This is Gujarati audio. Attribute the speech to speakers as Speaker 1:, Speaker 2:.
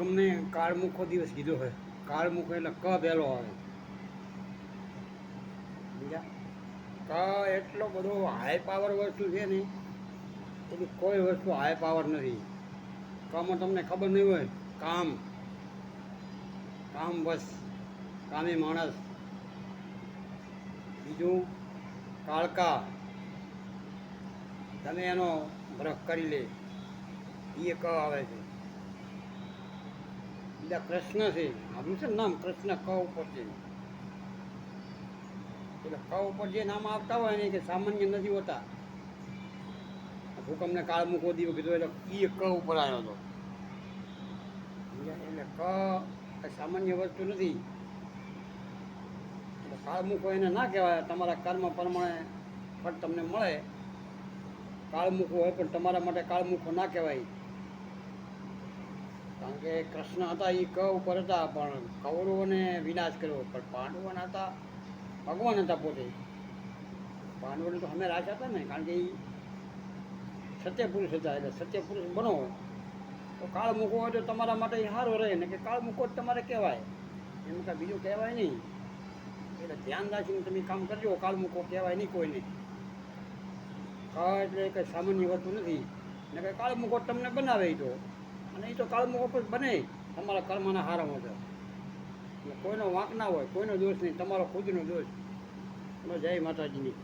Speaker 1: હુકમને કાળમુખો દિવસ કીધો હોય. કાળમુખો એટલે ક પહેલો આવે. સમજ્યા? ક એટલો બધો હાઈ પાવર વસ્તુ છે ને, એની કોઈ વસ્તુ હાઈ પાવર નથી. કમાં તમને ખબર નહીં હોય, કામ કામ બસ, કામી માણસ. બીજું કાળકા, તમે એનો બ્રશ કરી લે, એ ક આવે છે. બીજા કૃષ્ણ છે, આપણું છે ને નામ કૃષ્ણ ક ઉપર છે. એટલે ક ઉપર જે નામ આવતા હોય ને કે સામાન્ય નથી હોતા. હુકમને કાળ મૂકો દીવો કીધો એટલે એ ક ઉપર આવ્યો હતો. એટલે ક સામાન્ય વસ્તુ નથી. એટલે કાળ મૂકો એને ના કહેવાય. તમારા કર્મ પ્રમાણે ફળ તમને મળે. કાળ મૂકો હોય પણ તમારા માટે કાળ મૂકો ના કહેવાય. કારણ કે કૃષ્ણ હતા એ ક ઉપર હતા, પણ કૌરવોને વિનાશ કર્યો. પણ પાંડવોના હતા, ભગવાન હતા પોતે. પાંડવોને તો અમે રાખ્યા હતા ને, કારણ કે એ સત્ય પુરુષ હતા. એટલે સત્ય પુરુષ બનો તો કાળ મૂકો હોય તો તમારા માટે સારો રહે ને, કે કાળ મૂકો જ તમારે કહેવાય. એમ કાંઈ બીજું કહેવાય નહીં. એટલે ધ્યાન રાખીને તમે કામ કરજો. કાળ મૂકો કહેવાય નહીં કોઈને. એટલે કંઈ સામાન્ય વસ્તુ નથી ને, કંઈ કાળ મૂકો તમને બનાવે તો, અને એ તો કાળ મૂકો પણ બને તમારા કર્મના હારામાં છે. એટલે કોઈનો વાંક ના હોય, કોઈનો દોષ નહીં, તમારો ખુદનો દોષ. જય માતાજીની.